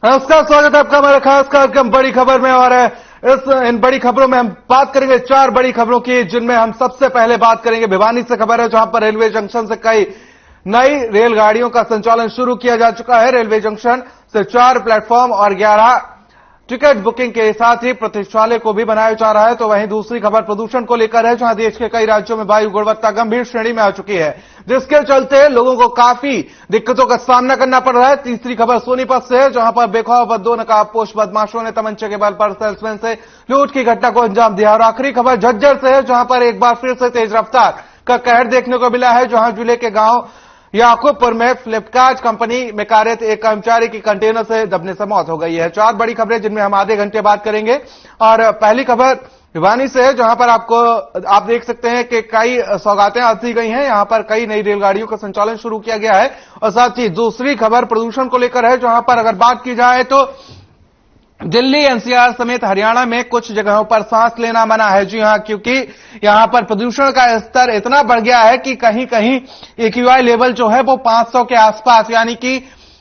नमस्कार, स्वागत है आपका हमारे खास कार्यक्रम बड़ी खबर में। और इन बड़ी खबरों में हम बात करेंगे 4 बड़ी खबरों की, जिनमें हम सबसे पहले बात करेंगे भिवानी से खबर है, जहां पर रेलवे जंक्शन से कई नई रेलगाड़ियों का संचालन शुरू किया जा चुका है। रेलवे जंक्शन से 4 प्लेटफॉर्म और 11 टिकट बुकिंग के साथ ही प्रतीक्षालय को भी बनाया जा रहा है। तो वहीं दूसरी खबर प्रदूषण को लेकर है, जहां देश के कई राज्यों में वायु गुणवत्ता गंभीर श्रेणी में आ चुकी है, जिसके चलते लोगों को काफी दिक्कतों का सामना करना पड़ रहा है। तीसरी खबर सोनीपत से है, जहां पर बेखौफ व 2 नकाबपोश बदमाशों ने तमंचे के बल पर सेल्समैन से लूट की घटना को अंजाम दिया। और आखिरी खबर झज्जर से है, जहां पर एक बार फिर से तेज रफ्तार का कहर देखने को मिला है, जहां जिले के गांव याकूबपुर में फ्लिपकार्ट कंपनी में कार्यरत एक कर्मचारी की कंटेनर से दबने से मौत हो गई है। 4 बड़ी खबरें, जिनमें हम आधे घंटे बात करेंगे। और पहली खबर भिवानी से है, जहां पर आप देख सकते हैं कि कई सौगातें दी गई हैं। यहां पर कई नई रेलगाड़ियों का संचालन शुरू किया गया है। और साथ ही दूसरी खबर प्रदूषण को लेकर है, जहां पर अगर बात की जाए तो दिल्ली, एनसीआर समेत हरियाणा में कुछ जगहों पर सांस लेना मना है। जी हां, क्योंकि यहां पर प्रदूषण का स्तर इतना बढ़ गया है कि कहीं कहीं एक्यूआई लेवल जो है वो 500 के आसपास, यानी कि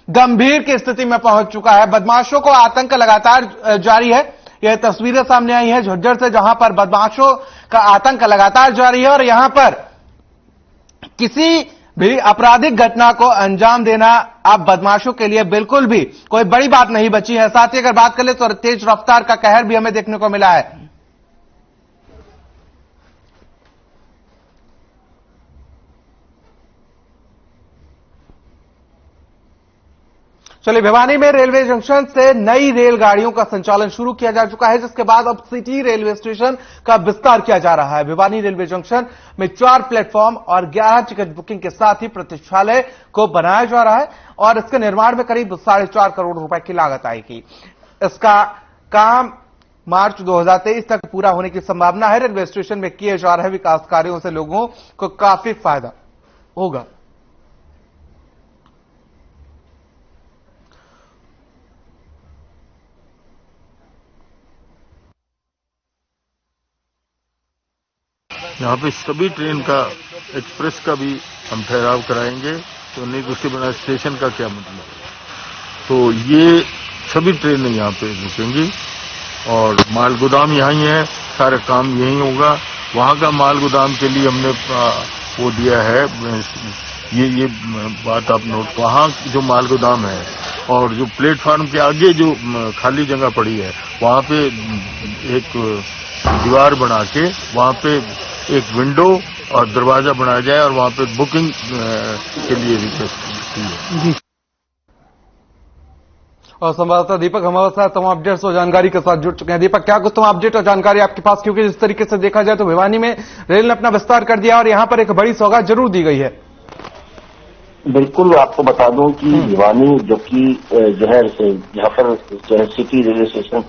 गंभीर की स्थिति में पहुंच चुका है। बदमाशों को आतंक लगातार जारी है। यह तस्वीरें सामने आई हैं झज्जर से, जहां पर बदमाशों का आतंक लगातार जारी है। और यहां पर किसी भी आपराधिक घटना को अंजाम देना अब बदमाशों के लिए बिल्कुल भी कोई बड़ी बात नहीं बची है। साथ ही अगर बात करें तो तेज रफ्तार का कहर भी हमें देखने को मिला है। चलिए, भिवानी में रेलवे जंक्शन से नई रेलगाड़ियों का संचालन शुरू किया जा चुका है, जिसके बाद अब सिटी रेलवे स्टेशन का विस्तार किया जा रहा है। भिवानी रेलवे जंक्शन में 4 प्लेटफॉर्म और 11 टिकट बुकिंग के साथ ही प्रतीक्षालय को बनाया जा रहा है। और इसके निर्माण में करीब 4.5 करोड़ रुपए की लागत आएगी। इसका काम मार्च 2023 तक पूरा होने की संभावना है। रेलवे स्टेशन में किए जा रहे विकास कार्यों से लोगों को काफी फायदा होगा। यहाँ पे सभी ट्रेन का, एक्सप्रेस का भी हम ठहराव कराएंगे। तो नहीं दूसरी बना स्टेशन का क्या मतलब है। तो ये सभी ट्रेनें यहाँ पे रुकेंगी और माल गोदाम यहाँ ही है, सारा काम यहीं होगा। वहाँ का माल गोदाम के लिए हमने वो दिया है, ये बात आप नोट, वहाँ जो माल गोदाम है और जो प्लेटफार्म के आगे जो खाली जगह पड़ी है, वहाँ पे एक दीवार बना के वहाँ पे एक विंडो और दरवाजा बनाया जाए और वहाँ पे बुकिंग के लिए रिक्वेस्ट की है। और संवाददाता दीपक हमारे साथ तमाम अपडेट्स और जानकारी के साथ जुड़ चुके हैं। दीपक, क्या कुछ तमाम अपडेट और जानकारी आपके पास, क्योंकि जिस तरीके से देखा जाए तो भिवानी में रेल ने अपना विस्तार कर दिया और यहां पर एक बड़ी सौगात जरूर दी गई है। बिल्कुल, आपको बता दूं कि भिवानी जो कि जो है जहां पर जो है सिटी रेलवे स्टेशन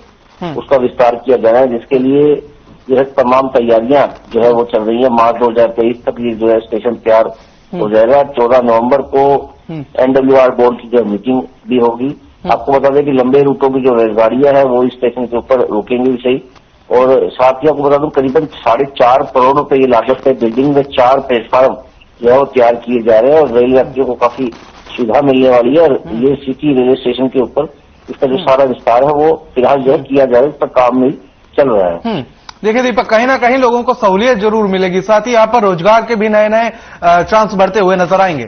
उसका विस्तार किया जा रहा है, जिसके लिए जो है तमाम तैयारियां जो है वो चल रही है। मार्च 2023 तक ये जो है स्टेशन तैयार हो जाएगा। 14 नवंबर को एनडब्ल्यूआर बोर्ड की जो मीटिंग भी होगी। आपको बता दें कि लंबे रूटों की जो रेलगाड़ियां हैं वो इस स्टेशन के ऊपर रुकेंगी भी सही। और साथ ही आपको बता दूं करीबन 4.5 करोड़ रुपए की लागत है। बिल्डिंग में 4 प्लेटफार्म जो है वो तैयार किए जा रहे हैं और रेल यात्रियों को काफी सुविधा मिलने वाली है। और ये सिटी रेलवे स्टेशन के ऊपर इसका जो सारा विस्तार है वो फिलहाल जो है किया जा रहा है, इस पर काम नहीं चल रहा है। देखिए दीपक, कहीं ना कहीं लोगों को सहूलियत जरूर मिलेगी, साथ ही यहाँ पर रोजगार के भी नए नए चांस बढ़ते हुए नजर आएंगे।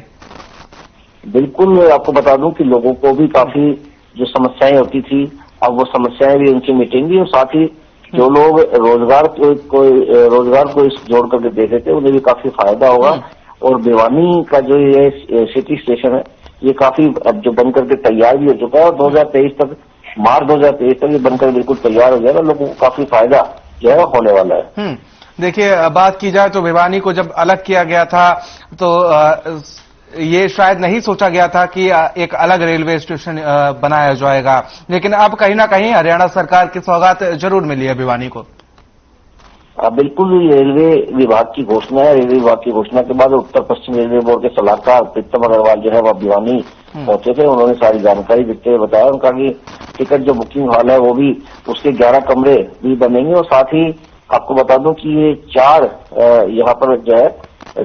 बिल्कुल, आपको बता दूं कि लोगों को भी काफी जो समस्याएं होती थी, अब वो समस्याएं भी उनकी मिटेंगी। और साथ ही जो लोग रोजगार को जोड़ करके देते थे उन्हें भी काफी फायदा होगा। और भिवानी का जो ये सिटी स्टेशन है ये काफी अब जो बनकर के तैयार भी हो चुका है और 2023 तक, मार्च 2023 तक ये बनकर बिल्कुल तैयार हो जाएगा। लोगों को काफी फायदा जो है होने वाला है। देखिए, बात की जाए तो भिवानी को जब अलग किया गया था तो ये शायद नहीं सोचा गया था कि एक अलग रेलवे स्टेशन बनाया जाएगा, लेकिन अब कहीं ना कहीं हरियाणा सरकार की सौगात जरूर मिली है भिवानी को। बिल्कुल, रेलवे विभाग की घोषणा है। रेलवे विभाग की घोषणा के बाद उत्तर पश्चिम रेलवे बोर्ड के सलाहकार प्रीतम अग्रवाल जो है वह भिवानी पहुंचे थे। उन्होंने सारी जानकारी देते हुए बताया उनका कि टिकट जो बुकिंग हॉल है वो भी, उसके 11 कमरे भी बनेंगे। और साथ ही आपको बता दूं कि ये 4 यहाँ पर जो है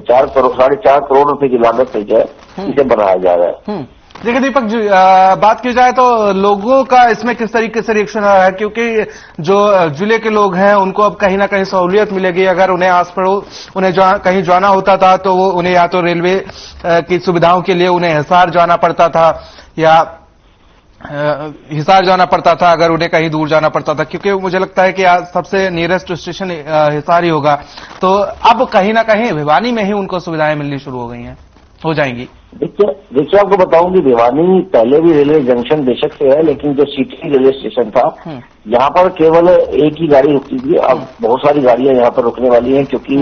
4.5 करोड़ रुपए की लागत से जो है इसे बनाया जा रहा है। देखिए दीपक जी, बात की जाए तो लोगों का इसमें किस तरीके से रिएक्शन रहा है, क्योंकि जो जिले के लोग हैं उनको अब कहीं ना कहीं सहूलियत मिलेगी। अगर उन्हें आस पड़ोस उन्हें कहीं जाना होता था तो वो उन्हें या तो रेलवे की सुविधाओं के लिए उन्हें हिसार जाना पड़ता था या हिसार जाना पड़ता था, अगर उन्हें कहीं दूर जाना पड़ता था, क्योंकि मुझे लगता है कि आज सबसे नियरेस्ट स्टेशन हिसार ही होगा। तो अब कहीं ना कहीं भिवानी में ही उनको सुविधाएं मिलनी शुरू हो जाएंगी। देखिए आपको बताऊं कि भिवानी पहले भी रेलवे जंक्शन बेशक से है, लेकिन जो सिटी रेलवे स्टेशन था यहाँ पर केवल एक ही गाड़ी रुकती थी। अब बहुत सारी गाड़ियां यहाँ पर रुकने वाली हैं, क्योंकि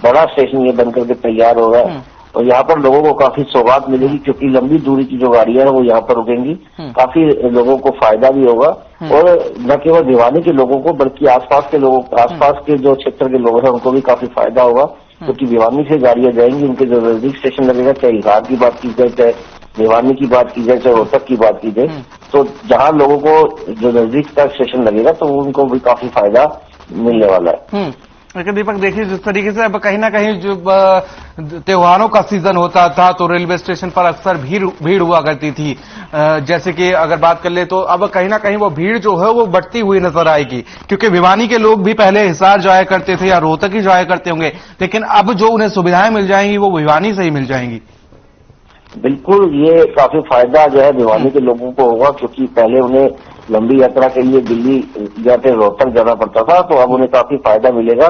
बड़ा स्टेशन ये बनकर के तैयार हो रहा है और यहाँ पर लोगों को काफी सौगात मिलेगी, क्योंकि लंबी दूरी की जो गाड़ियां हैं वो यहाँ पर रुकेंगी। काफी लोगों को फायदा भी होगा और न केवल भिवानी के लोगों को बल्कि आसपास के जो क्षेत्र के लोग हैं उनको भी काफी फायदा होगा, क्योंकि भिवानी से गाड़ियां जाएंगी। उनके जो नजदीक स्टेशन लगेगा, चाहे हिसार की बात की जाए, चाहे भिवानी की बात की जाए, चाहे रोहतक की बात की जाए, तो जहां लोगों को जो नजदीक का स्टेशन लगेगा तो उनको भी काफी फायदा मिलने वाला है। लेकिन दीपक देखिए, जिस तरीके से अब कहीं ना कहीं जो त्योहारों का सीजन होता था तो रेलवे स्टेशन पर अक्सर भीड़ हुआ करती थी। जैसे कि अगर बात कर ले तो अब कहीं ना कहीं वो भीड़ जो है वो बढ़ती हुई नजर आएगी, क्योंकि भिवानी के लोग भी पहले हिसार जाया करते थे या रोहतक ही जाया करते होंगे, लेकिन अब जो उन्हें सुविधाएं मिल जाएंगी वो भिवानी से ही मिल जाएंगी। बिल्कुल, ये काफी फायदा जो है भिवानी के लोगों को होगा, क्योंकि पहले उन्हें लंबी यात्रा के लिए दिल्ली या फिर रोहतक जाना पड़ता था, तो अब उन्हें काफी फायदा मिलेगा।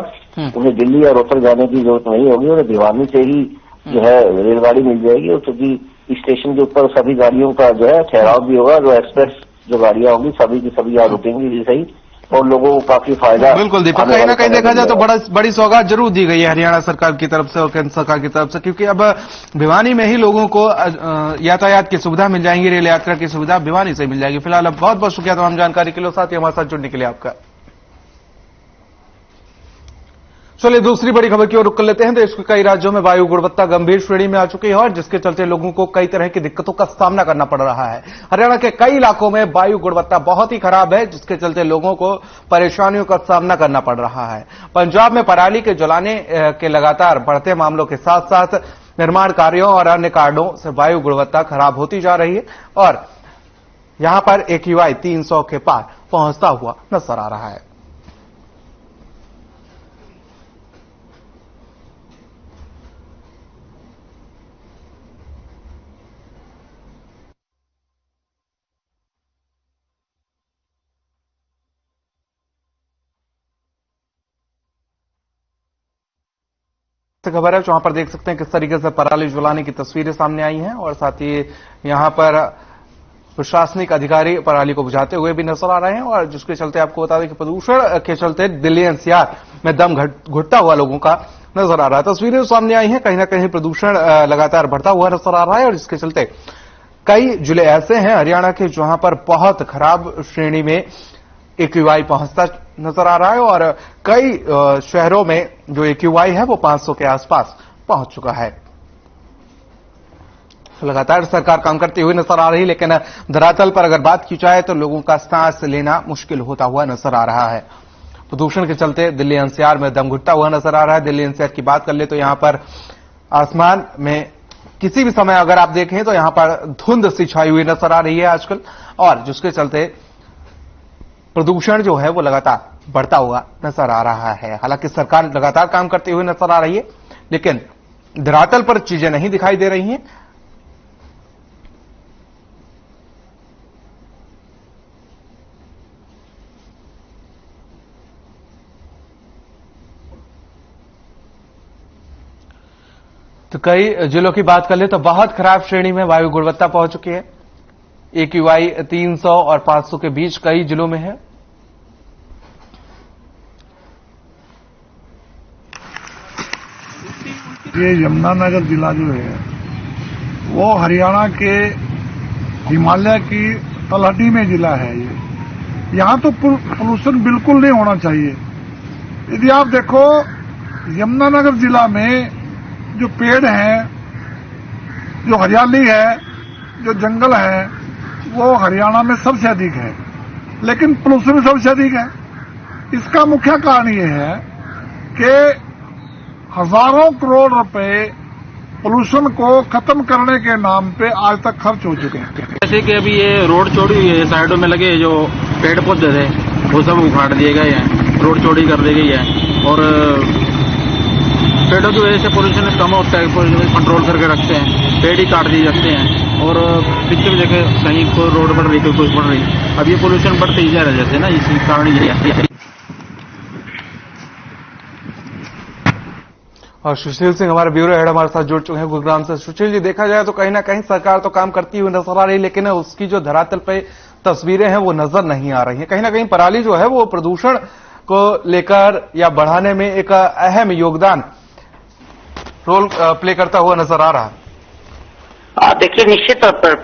उन्हें दिल्ली या रोहतक जाने की जरूरत नहीं होगी, उन्हें भिवानी से ही जो है रेलगाड़ी मिल जाएगी। और क्योंकि स्टेशन के ऊपर सभी गाड़ियों का जो है ठहराव भी होगा, जो एक्सप्रेस जो गाड़ियां होंगी सभी की सभी यहाँ रुकेंगी सही, और लोगों को काफी फायदा। बिल्कुल दीपक, कहीं ना कहीं देखा जाए तो बड़ी सौगात जरूर दी गई है हरियाणा सरकार की तरफ से और केंद्र सरकार की तरफ से, क्योंकि अब भिवानी में ही लोगों को यातायात की सुविधा मिल जाएंगी, रेल यात्रा की सुविधा भिवानी से मिल जाएगी। फिलहाल अब बहुत बहुत शुक्रिया तमाम जानकारी के लिए, साथ ही हमारे साथ जुड़ने के लिए आपका। चलिए दूसरी बड़ी खबर की ओर रुख कर लेते हैं। देश के कई राज्यों में वायु गुणवत्ता गंभीर श्रेणी में आ चुकी है और जिसके चलते लोगों को कई तरह की दिक्कतों का सामना करना पड़ रहा है। हरियाणा के कई इलाकों में वायु गुणवत्ता बहुत ही खराब है, जिसके चलते लोगों को परेशानियों का सामना करना पड़ रहा है। पंजाब में पराली के जलाने के लगातार बढ़ते मामलों के साथ साथ निर्माण कार्यों और अन्य कारणों से वायु गुणवत्ता खराब होती जा रही है और यहां पर AQI 300 के पार पहुंचता हुआ नजर आ रहा है। खबर है जहां पर देख सकते हैं किस तरीके से पराली जलाने की तस्वीरें सामने आई हैं और साथ ही यहां पर प्रशासनिक अधिकारी पराली को बुझाते हुए भी नजर आ रहे हैं और जिसके चलते आपको बता दें कि प्रदूषण के चलते दिल्ली NCR में दम घुटता हुआ लोगों का नजर आ रहा है। तस्वीरें सामने आई हैं, कहीं ना कहीं प्रदूषण लगातार बढ़ता हुआ नजर आ रहा है और जिसके चलते कई जिले ऐसे हैं हरियाणा के जहां पर बहुत खराब श्रेणी में AQI पहुंचता नजर आ रहा है और कई शहरों में जो AQI है वो 500 के आसपास पहुंच चुका है। लगातार सरकार काम करती हुई नजर आ रही, लेकिन धरातल पर अगर बात की जाए तो लोगों का सांस लेना मुश्किल होता हुआ नजर आ रहा है। प्रदूषण के चलते दिल्ली NCR में दम घुटता हुआ नजर आ रहा है। दिल्ली NCR की बात कर ले तो यहां पर आसमान में किसी भी समय अगर आप देखें तो यहां पर धुंध सी छाई हुई नजर आ रही है आजकल और जिसके चलते प्रदूषण जो है वो लगातार बढ़ता हुआ नजर आ रहा है। हालांकि सरकार लगातार काम करती हुई नजर आ रही है, लेकिन धरातल पर चीजें नहीं दिखाई दे रही हैं। तो कई जिलों की बात कर ले तो बहुत खराब श्रेणी में वायु गुणवत्ता पहुंच चुकी है। AQI 300 और 500 के बीच कई जिलों में है। ये यमुनानगर जिला जो है वो हरियाणा के हिमालय की तलहटी में जिला है। ये यहाँ तो पोल्यूशन बिल्कुल नहीं होना चाहिए। यदि आप देखो यमुनानगर जिला में जो पेड़ हैं, जो हरियाली है, जो जंगल है, वो हरियाणा में सबसे अधिक है, लेकिन पोल्यूशन सबसे अधिक है। इसका मुख्य कारण ये है कि हजारों करोड़ रुपए पोल्यूशन को खत्म करने के नाम पे आज तक खर्च हो चुके हैं। जैसे कि अभी ये रोड चौड़ी हुई है, साइडों में लगे जो पेड़ पौधे थे वो सब उखाड़ दिए गए हैं, रोड चौड़ी कर दी गई है और पेड़ों की वजह से पोल्यूशन कम होता है, पोल्यूशन कंट्रोल करके रखते हैं, पेड़ ही काट दिए जाते हैं और पीछे भी देखे कहीं कोई रोड बढ़ रही, कोई कुछ बढ़ रही, अब ये पोल्यूशन बढ़ते ही जा रहा है जैसे ना, इसी कारण ये और सुशील सिंह हमारे ब्यूरो हेड हमारे साथ जुड़ चुके हैं गुरुग्राम से। सुशील जी, देखा जाए तो कहीं ना कहीं सरकार तो काम करती हुई नजर आ रही है, लेकिन उसकी जो धरातल पे तस्वीरें हैं वो नजर नहीं आ रही हैं। कहीं ना कहीं पराली जो है वो प्रदूषण को लेकर या बढ़ाने में एक अहम योगदान रोल प्ले करता हुआ नजर आ रहा है। देखिए, निश्चित तौर पर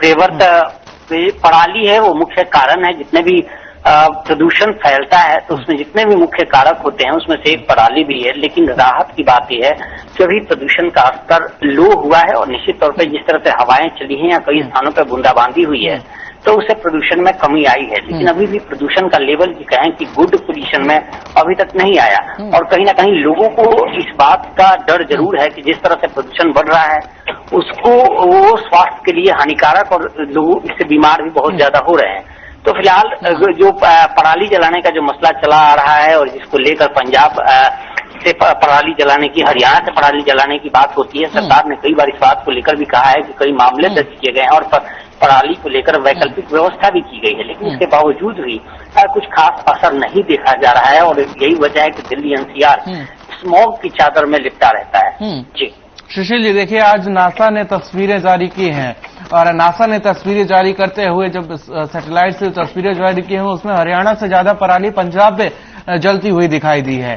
पराली है वो मुख्य कारण है। जितने भी प्रदूषण फैलता है तो उसमें जितने भी मुख्य कारक होते हैं उसमें से एक पराली भी है। लेकिन राहत की बात यह है कि अभी प्रदूषण का स्तर लो हुआ है और निश्चित तौर पर जिस तरह से हवाएं चली हैं या कई स्थानों पर बूंदाबांदी हुई है तो उससे प्रदूषण में कमी आई है। लेकिन अभी भी प्रदूषण का लेवल भी कहें कि गुड पोजीशन में अभी तक नहीं आया और कहीं ना कहीं लोगों को इस बात का डर जरूर है कि जिस तरह से प्रदूषण बढ़ रहा है उसको वो स्वास्थ्य के लिए हानिकारक और लोग इससे बीमार भी बहुत ज्यादा हो रहे हैं। तो फिलहाल जो पराली जलाने का जो मसला चला आ रहा है और जिसको लेकर पंजाब से पराली जलाने की, हरियाणा से पराली जलाने की बात होती है, सरकार ने कई बार इस बात को लेकर भी कहा है कि कई मामले दर्ज किए गए हैं और पराली को लेकर वैकल्पिक व्यवस्था भी की गई है, लेकिन इसके बावजूद भी कुछ खास असर नहीं देखा जा रहा है और यही वजह है कि दिल्ली एनसीआर स्मॉग की चादर में लिपटा रहता है। जी सुशील जी, देखिए आज नासा ने तस्वीरें जारी की हैं और नासा ने तस्वीरें जारी करते हुए जब सैटेलाइट से तस्वीरें जारी की हैं उसमें हरियाणा से ज्यादा पराली पंजाब में जलती हुई दिखाई दी है।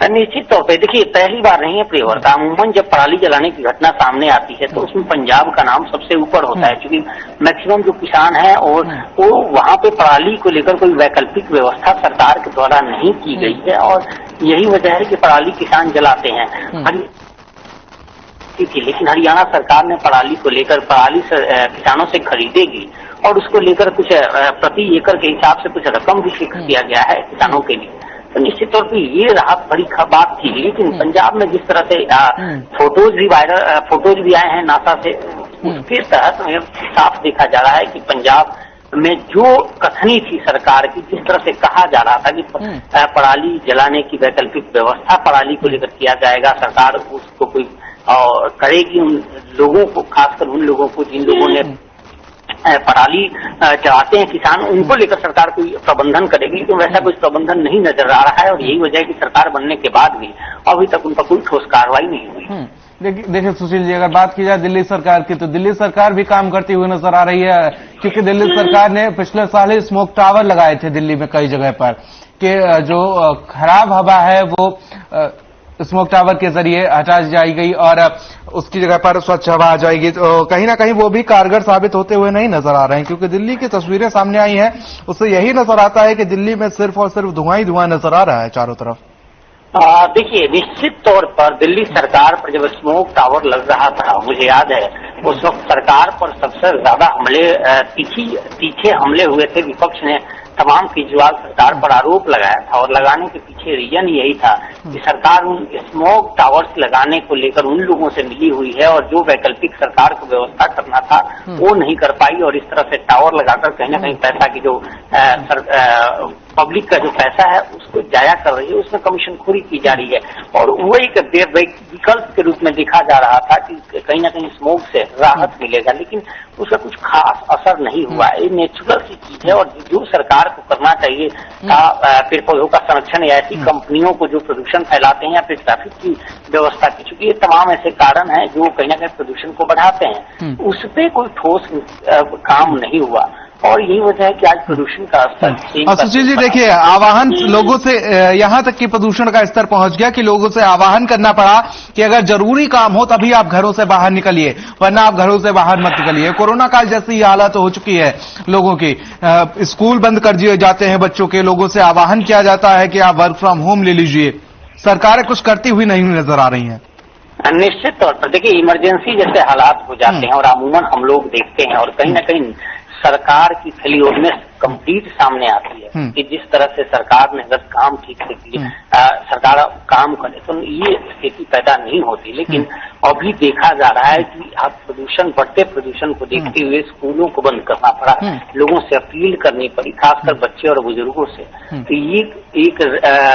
निश्चित तौर पे देखिए, पहली बार नहीं है प्रियव्रता, अमूमन जब पराली जलाने की घटना सामने आती है तो उसमें पंजाब का नाम सबसे ऊपर होता है, क्योंकि मैक्सिमम जो किसान हैं और वो वहां पे पराली को लेकर कोई वैकल्पिक व्यवस्था सरकार के द्वारा नहीं की गई है और यही वजह है कि पराली किसान जलाते हैं। लेकिन हरियाणा सरकार ने पराली को लेकर पराली किसानों से खरीदेगी और उसको लेकर कुछ प्रति एकड़ के हिसाब से कुछ रकम भी फिक्स किया गया है किसानों के लिए, तो निश्चित तौर पर ये राहत बड़ी बात थी। लेकिन पंजाब में जिस तरह से फोटोज भी आए हैं नासा से, उसके तहत साफ देखा जा रहा है कि पंजाब में जो कथनी थी सरकार की, जिस तरह से कहा जा रहा था कि पराली जलाने की वैकल्पिक व्यवस्था पराली को लेकर किया जाएगा, सरकार उसको कोई करेगी उन लोगों को, खासकर उन लोगों को जिन लोगों ने पराली चलाते हैं किसान, उनको लेकर सरकार कोई प्रबंधन करेगी, लेकिन वैसा कुछ प्रबंधन नहीं नजर आ रहा है और यही वजह है कि सरकार बनने के बाद भी अभी तक उन पर कोई ठोस कार्रवाई नहीं हुई। देखिए सुशील जी, अगर बात की जाए दिल्ली सरकार की तो दिल्ली सरकार भी काम करती हुई नजर आ रही है, क्योंकि दिल्ली सरकार ने पिछले साल ही स्मोक टावर लगाए थे दिल्ली में कई जगह पर कि जो खराब हवा है वो स्मोक टावर के जरिए हटा जाई गई और उसकी जगह पर स्वच्छ हवा आ जाएगी। तो कहीं ना कहीं वो भी कारगर साबित होते हुए नहीं नजर आ रहे हैं, क्योंकि दिल्ली की तस्वीरें सामने आई हैं उससे यही नजर आता है कि दिल्ली में सिर्फ और सिर्फ धुआं ही धुआं नजर आ रहा है चारों तरफ। देखिए, निश्चित तौर पर दिल्ली सरकार पर जब स्मोक टावर लग रहा था, मुझे याद है उस वक्त सरकार पर सबसे ज्यादा तीखे हमले हुए थे। विपक्ष ने तमाम केजरीवाल सरकार पर आरोप लगाया था और लगाने के पीछे रीजन यही था कि सरकार उन स्मोक टावर्स लगाने को लेकर उन लोगों से मिली हुई है और जो वैकल्पिक सरकार को व्यवस्था करना था वो नहीं कर पाई और इस तरह से टावर लगाकर कहीं ना कहीं पैसा की जो पब्लिक का जो पैसा है उसको जाया कर रही है, उसमें कमीशनखोरी की जा रही है और वो एक विकल्प के रूप में देखा जा रहा था कि कहीं ना कहीं स्मोक से राहत मिलेगा, लेकिन उसका कुछ खास असर नहीं हुआ। ये नेचुरल सी चीज है और जो सरकार को करना चाहिए पेड़ पौधों का संरक्षण या ऐसी कंपनियों को जो प्रदूषण फैलाते हैं या फिर ट्रैफिक की व्यवस्था की, चूंकि ये तमाम ऐसे कारण हैं जो कहीं ना कहीं प्रदूषण को बढ़ाते हैं, उस पर कोई ठोस काम नहीं हुआ और यही वजह है कि आज प्रदूषण का स्तर। सुशील जी, देखिए आह्वान लोगों से यहां तक कि प्रदूषण का स्तर पहुंच गया कि लोगों से आह्वान करना पड़ा कि अगर जरूरी काम हो तभी आप घरों से बाहर निकलिए, वरना आप घरों से बाहर मत निकलिए। कोरोना काल जैसी हालत हो चुकी है लोगों की, स्कूल बंद कर दिए जाते हैं बच्चों के, लोगों से आह्वान किया जाता है कि आप वर्क फ्रॉम होम ले लीजिए, सरकारें कुछ करती हुई नहीं नजर आ रही हैं। निश्चित तौर पर देखिए, इमरजेंसी जैसे हालात हो जाते हैं और अमूमन हम लोग देखते हैं और कहीं ना कहीं सरकार की फेलियोरनेस कंप्लीट सामने आती है कि जिस तरह से सरकार ने अगर काम ठीक से किए, सरकार काम करे तो ये स्थिति पैदा नहीं होती। लेकिन अभी देखा जा रहा है कि अब प्रदूषण, बढ़ते प्रदूषण को देखते हुए स्कूलों को बंद करना पड़ा, लोगों से अपील करनी पड़ी, खासकर बच्चे और बुजुर्गों से। तो ये एक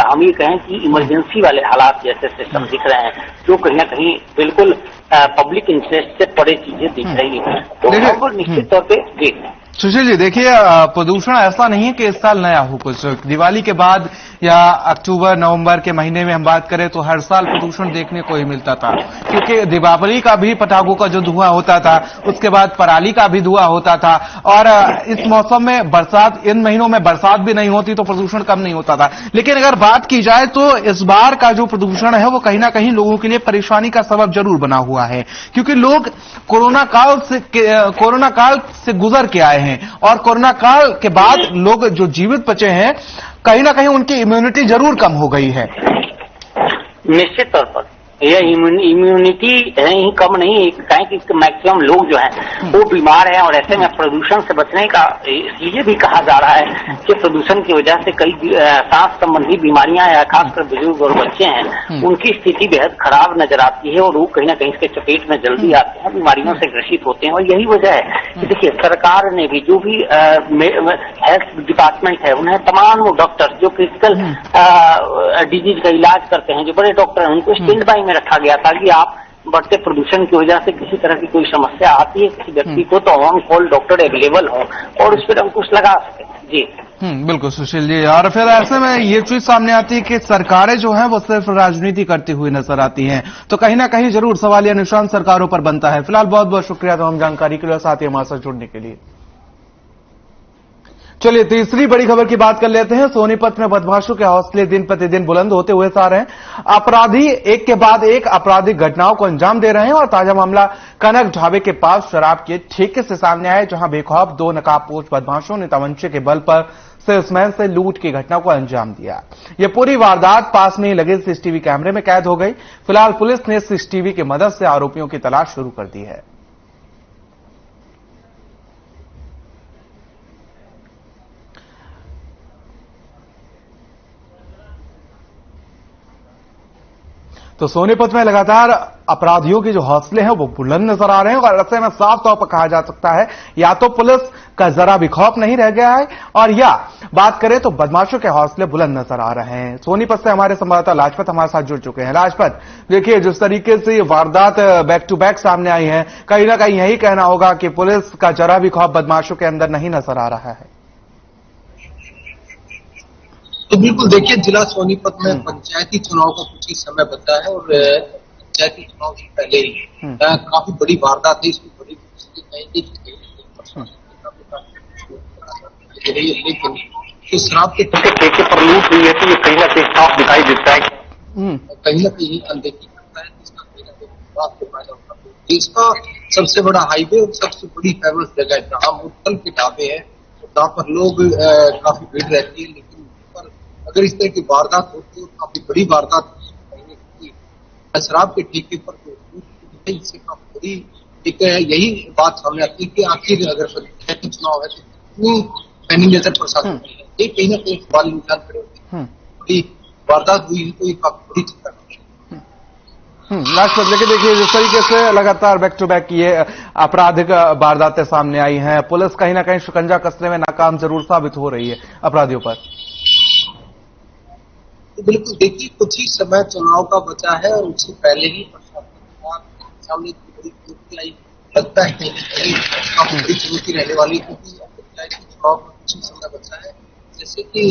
हम ये कहें कि इमरजेंसी वाले हालात जैसे सिस्टम दिख रहे हैं, जो कहीं ना कहीं बिल्कुल पब्लिक इंटरेस्ट से परे चीजें दिख रही है। तो हम निश्चित तौर पर देख रहे हैं। सुशील जी, देखिए प्रदूषण ऐसा नहीं है कि इस साल नया हो कुछ। दिवाली के बाद या अक्टूबर नवंबर के महीने में हम बात करें तो हर साल प्रदूषण देखने को ही मिलता था, क्योंकि दीपावली का भी पटाखों का जो धुआं होता था, उसके बाद पराली का भी धुआं होता था, और इस मौसम में बरसात, इन महीनों में बरसात भी नहीं होती तो प्रदूषण कम नहीं होता था। लेकिन अगर बात की जाए तो इस बार का जो प्रदूषण है वो कहीं ना कहीं लोगों के लिए परेशानी का सबब जरूर बना हुआ है, क्योंकि लोग कोरोना काल से गुजर के आए हैं, और कोरोना काल के बाद लोग जो जीवित बचे हैं, कहीं ना कहीं उनकी इम्यूनिटी जरूर कम हो गई है। निश्चित तौर पर यह इम्यूनिटी ही कम नहीं, कहें कि मैक्सिमम लोग जो हैं वो बीमार हैं, और ऐसे में प्रदूषण से बचने का इसलिए भी कहा जा रहा है कि प्रदूषण की वजह से कई सांस संबंधी बीमारियां या खासकर बुजुर्ग और बच्चे हैं, उनकी स्थिति बेहद खराब नजर आती है, और वो कहीं ना कहीं इसके चपेट में जल्दी आते हैं, बीमारियों से ग्रसित होते हैं। और यही वजह है कि देखिए, सरकार ने भी जो भी हेल्थ डिपार्टमेंट है, उन्हें तमाम डॉक्टर जो क्रिटिकल डिजीज का इलाज करते हैं, जो बड़े डॉक्टर हैं, उनको स्टैंड बाई में रखा गया था कि आप बढ़ते प्रदूषण की वजह से किसी तरह की कोई समस्या आती है किसी व्यक्ति को, तो ऑन कॉल डॉक्टर अवेलेबल हो और उस पर अंकुश लगा सके। जी बिल्कुल सुशील जी। और फिर ऐसे में ये चीज सामने आती है कि सरकारें जो हैं वो सिर्फ राजनीति करती हुई नजर आती हैं, तो कहीं ना कहीं जरूर सवालिया निशान सरकारों पर बनता है। फिलहाल बहुत बहुत शुक्रिया तमाम जानकारी के लिए, साथ ही हमारे साथ जुड़ने के लिए। चलिए तीसरी बड़ी खबर की बात कर लेते हैं। सोनीपत में बदमाशों के हौसले दिन प्रतिदिन बुलंद होते हुए आ रहे हैं। अपराधी एक के बाद एक आपराधिक घटनाओं को अंजाम दे रहे हैं, और ताजा मामला कनक ढाबे के पास शराब के ठेके से सामने आया, जहां बेखौफ दो नकाबपोश बदमाशों ने तमंचे के बल पर सेल्समैन से लूट की घटना को अंजाम दिया। यह पूरी वारदात पास में ही लगे सीसीटीवी कैमरे में कैद हो गई। फिलहाल पुलिस ने सीसीटीवी की मदद से आरोपियों की तलाश शुरू कर दी है। तो सोनीपत में लगातार अपराधियों के जो हौसले हैं वो बुलंद नजर आ रहे हैं, और ऐसे में साफ तौर पर कहा जा सकता है या तो पुलिस का जरा भी खौफ नहीं रह गया है, और या बात करें तो बदमाशों के हौसले बुलंद नजर आ रहे हैं। सोनीपत से हमारे संवाददाता लाजपत हमारे साथ जुड़ चुके हैं। लाजपत, देखिए जिस तरीके से ये वारदात बैक टू बैक सामने आई है, कहीं ना कहीं यही कहना होगा कि पुलिस का जरा भी खौफ बदमाशों के अंदर नहीं नजर आ रहा है। तो बिल्कुल देखिए, जिला सोनीपत में पंचायती चुनाव का कुछ ही समय बचा है, और पंचायती चुनाव से पहले ही काफी बड़ी वारदात है। इसकी बड़ी लेकिन इस शराब के ठेके पर लूट हुई है, तो ये कहीं ना कहीं साफ दिखाई देता है, कहीं ना कहीं अनदेखी करता है, जिसका कहीं ना कहीं बात को फायदा होता है। देश का सबसे बड़ा हाईवे और सबसे बड़ी फेमस जगह है, जहाँ मुख्तल के ढाबे हैं, जहाँ पर लोग काफी भीड़ रहती है, लेकिन अगर इस तरह की वारदात होती है, काफी बड़ी वारदात शराब के ठेके पर तो इससे काफी बड़ी एक यही बात सामने आती है कि आखिर अगर पंचायती चुनाव है तो कितनी पैनी नजर प्रशासन की है, ये कहीं ना कहीं सवाल निशान खड़े होते हैं। बड़ी वारदात हुई तो ये काफी बड़ी चिंता लाजपत, लेकिन देखिए जिस तरीके से लगातार बैक टू बैक ये आपराधिक वारदातें सामने आई हैं, पुलिस कहीं ना कहीं शिकंजा कसने में नाकाम जरूर साबित हो रही है अपराधियों पर। तो बिल्कुल देखिए, कुछ ही समय चुनाव का बचा है, और उससे पहले ही प्रशासन सामने बड़ी चुनौती आई, लगता है कहीं काफी बड़ी चुनौती रहने वाली, क्योंकि पंचायती चुनाव का कुछ ही समय बचा है। जैसे कि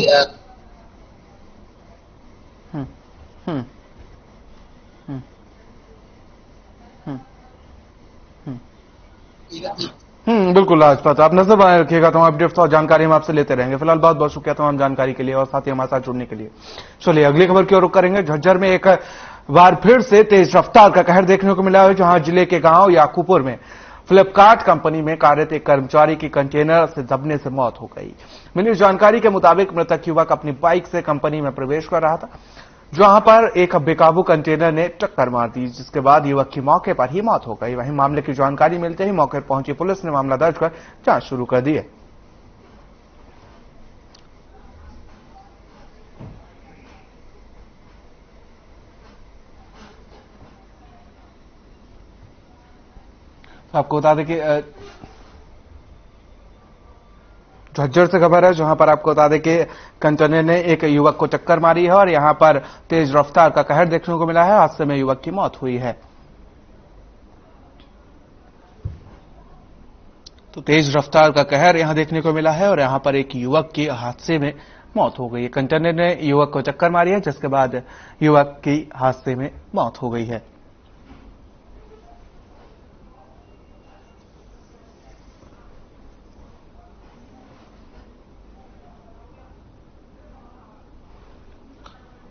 बिल्कुल लाजपत, आप नजर बनाए रखिएगा, तमाम अपडेट्स और जानकारी हम आपसे लेते रहेंगे। फिलहाल बहुत बहुत शुक्रिया तमाम जानकारी के लिए, और साथ ही हमारे साथ जुड़ने के लिए। चलिए अगली खबर की ओर रुख करेंगे। झज्जर में एक बार फिर से तेज रफ्तार का कहर देखने को मिला है, जहां जिले के गांव याकूपुर में फ्लिपकार्ट कंपनी में कार्यरत एक कर्मचारी की कंटेनर से दबने से मौत हो गई। मिली जानकारी के मुताबिक मृतक युवक अपनी बाइक से कंपनी में प्रवेश कर रहा था, जहां पर एक बेकाबू कंटेनर ने टक्कर मार दी, जिसके बाद युवक की मौके पर ही मौत हो गई। वहीं मामले की जानकारी मिलते ही मौके पर पहुंची पुलिस ने मामला दर्ज कर जांच शुरू कर दी है। आपको बता दें कि झज्जर से खबर है, जहां पर आपको बता दें कि कंटेनर ने एक युवक को टक्कर मारी है और यहां पर तेज रफ्तार का कहर देखने को मिला है। हादसे में युवक की मौत हुई है। तो तेज रफ्तार का कहर यहां देखने को मिला है और यहां पर एक युवक की हादसे में मौत हो गई है। कंटेनर ने युवक को टक्कर मारी है, जिसके बाद युवक की हादसे में मौत हो गई है।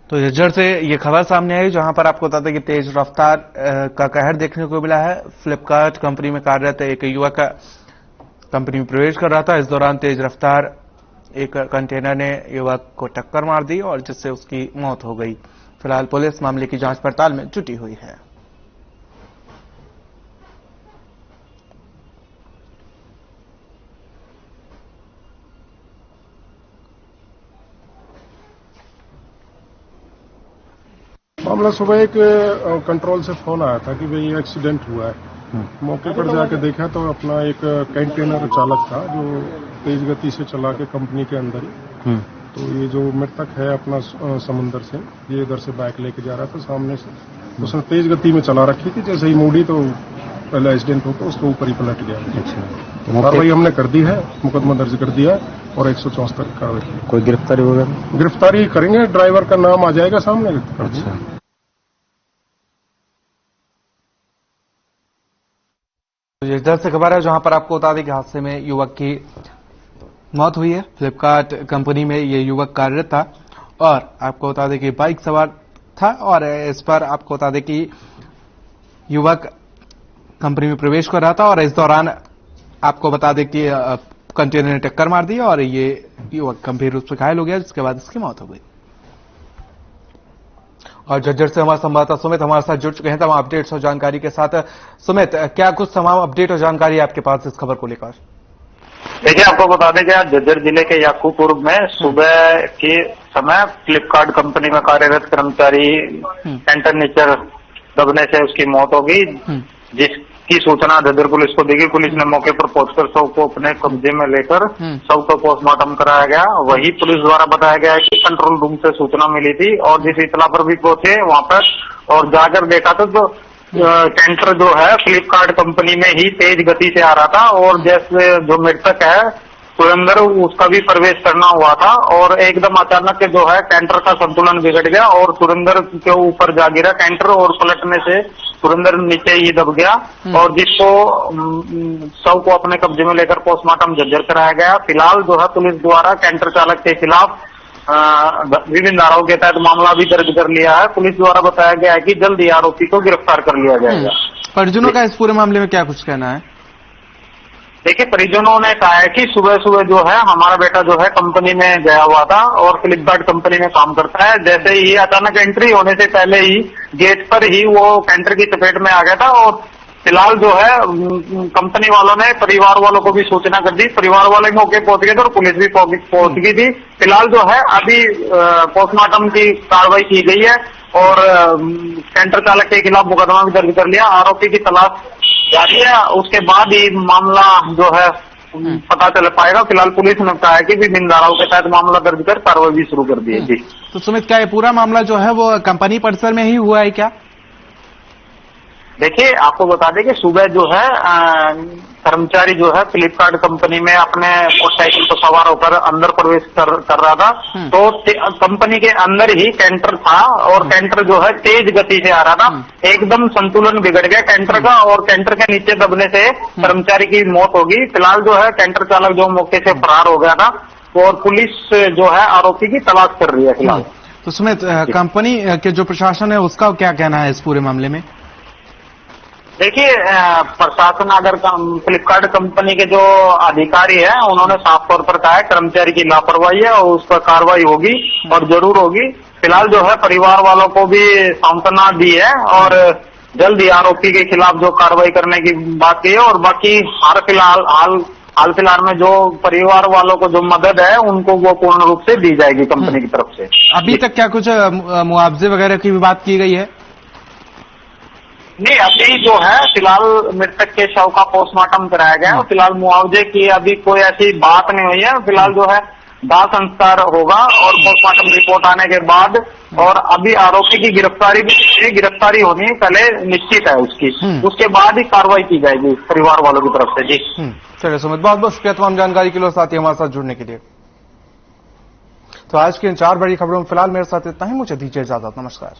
तो झज्जर से ये खबर सामने आई, जहां पर आपको बता दें कि तेज रफ्तार का कहर देखने को मिला है। फ्लिपकार्ट कंपनी में कार्यरत एक युवक कंपनी में प्रवेश कर रहा था। इस दौरान तेज रफ्तार एक कंटेनर ने युवक को टक्कर मार दी और जिससे उसकी मौत हो गई। फिलहाल पुलिस मामले की जांच पड़ताल में जुटी हुई है। मामला सुबह एक कंट्रोल से फोन आया था कि भाई एक्सीडेंट हुआ है। मौके पर जाके देखा तो अपना एक कंटेनर चालक था जो तेज गति से चला के कंपनी के अंदर ही, तो ये जो मृतक है अपना समुंदर से, ये इधर से बाइक लेके जा रहा था सामने से, उसने तेज गति में चला रखी थी। जैसे ही मुड़ी तो पहला एक्सीडेंट होता उसके ऊपर ही पलट गया। अच्छा, कार्रवाई हमने कर दी है, मुकदमा दर्ज कर दिया और 174 कार्रवाई। कोई गिरफ्तारी वगैरह? गिरफ्तारी करेंगे, ड्राइवर का नाम आ जाएगा सामने। अच्छा, इधर से खबर है, जहां पर आपको बता दें कि हादसे में युवक की मौत हुई है। फ्लिपकार्ट कंपनी में ये युवक कार्यरत था और आपको बता दें कि बाइक सवार था और इस पर आपको बता दें कि युवक कंपनी में प्रवेश कर रहा था और इस दौरान आपको बता दें कि कंटेनर ने टक्कर मार दी और ये युवक गंभीर रूप से घायल हो गया, जिसके बाद इसकी मौत हो गई। और झज्जर से हमारे संवाददाता सुमित हमारे साथ जुड़ चुके हैं तमाम अपडेट्स और जानकारी के साथ। सुमित, क्या कुछ तमाम अपडेट और जानकारी है आपके पास इस खबर को लेकर? देखिए, आपको बता दें कि आज झज्जर जिले के याकूपुर में सुबह के समय फ्लिपकार्ट कंपनी में कार्यरत कर्मचारी सेंटर नीचे दबने से उसकी मौत हो गई, जिसकी सूचना झज्जर पुलिस को दी गई। पुलिस ने मौके पर पहुंचकर शव को अपने कब्जे में लेकर शव को पोस्टमार्टम कराया गया। वही पुलिस द्वारा बताया गया है कि कंट्रोल रूम से सूचना मिली थी और जिस इतला पर भी पहुंचे वहां पर और जाकर देखा तो टेंटर जो है फ्लिपकार्ट कंपनी में ही तेज गति से आ रहा था और जैसे जो मृतक है सुरेंद्र, उसका भी प्रवेश करना हुआ था और एकदम अचानक जो है टेंटर का संतुलन बिगड़ गया और सुरेंद्र के ऊपर जा गिरा टेंटर और पलटने से सुरेंद्र नीचे ही दब गया और जिसको शव को अपने कब्जे में लेकर पोस्टमार्टम झज्जर कराया गया। फिलहाल जो है पुलिस द्वारा टेंटर चालक के खिलाफ विभिन्न धाराओं के तहत मामला भी दर्ज कर लिया है। पुलिस द्वारा बताया गया है कि जल्द ही आरोपी को गिरफ्तार कर लिया जाएगा। परिजनों का इस पूरे मामले में क्या कुछ कहना है? देखिए, परिजनों ने कहा है कि सुबह सुबह जो है हमारा बेटा जो है कंपनी में गया हुआ था और फ्लिपकार्ट कंपनी में काम करता है। जैसे ही अचानक एंट्री होने से पहले ही गेट पर ही वो टेंटर की चपेट में आ गया था और फिलहाल जो है कंपनी वालों ने परिवार वालों को भी सूचना कर दी। परिवार वाले मौके पहुंच गए थे और पुलिस भी पहुंच गई थी। फिलहाल जो है अभी पोस्टमार्टम की कार्रवाई की गई है और टेंटर चालक के खिलाफ मुकदमा भी दर्ज कर लिया। आरोपी की तलाश जारी है, उसके बाद ही मामला जो है पता चल पाएगा। फिलहाल पुलिस ने कहा है कि विभिन्न धाराओं के तहत मामला दर्ज कर कार्रवाई भी शुरू कर दी है। जी, तो सुमित, क्या ये पूरा मामला जो है वो कंपनी परिसर में ही हुआ है क्या? देखिए, आपको बता दें कि सुबह जो है कर्मचारी जो है फ्लिपकार्ट कंपनी में अपने मोटरसाइकिल पर सवार होकर अंदर प्रवेश कर रहा था तो कंपनी के अंदर ही टेंटर था और टेंटर जो है तेज गति से आ रहा था। एकदम संतुलन बिगड़ गया टेंटर का और टेंटर के नीचे दबने से कर्मचारी की मौत होगी। फिलहाल जो है टेंटर चालक जो मौके से फरार हो गया था और पुलिस जो है आरोपी की तलाश कर रही है फिलहाल। तो सुमित, कंपनी के जो प्रशासन है उसका क्या कहना है इस पूरे मामले में? देखिए, प्रशासन अगर फ्लिपकार्ट कंपनी के जो अधिकारी हैं उन्होंने साफ तौर पर कहा है कर्मचारी की लापरवाही है और उस पर कार्रवाई होगी और जरूर होगी। फिलहाल जो है परिवार वालों को भी सांत्वना दी है और जल्द ही आरोपी के खिलाफ जो कार्रवाई करने की बात की है और बाकी हाल फिलहाल में जो परिवार वालों को जो मदद है उनको वो पूर्ण रूप से दी जाएगी कंपनी की तरफ से। अभी तक क्या कुछ मुआवजे वगैरह की भी बात की गई है? नहीं, अभी जो है फिलहाल मृतक के शव का पोस्टमार्टम कराया गया है। फिलहाल मुआवजे की अभी कोई ऐसी बात नहीं हुई है। फिलहाल जो है दाह संस्कार होगा और पोस्टमार्टम रिपोर्ट आने के बाद, और अभी आरोपी की गिरफ्तारी होनी पहले निश्चित है उसकी, उसके बाद ही कार्रवाई की जाएगी परिवार वालों की तरफ से। जी चलिए सुमित, बहुत बहुत शुक्रिया तमाम जानकारी के लिए, साथ ही हमारे साथ जुड़ने के लिए। तो आज की इन 4 बड़ी खबरों में फिलहाल मेरे साथ इतना ही, मुझे दीजिए इजाजत, नमस्कार।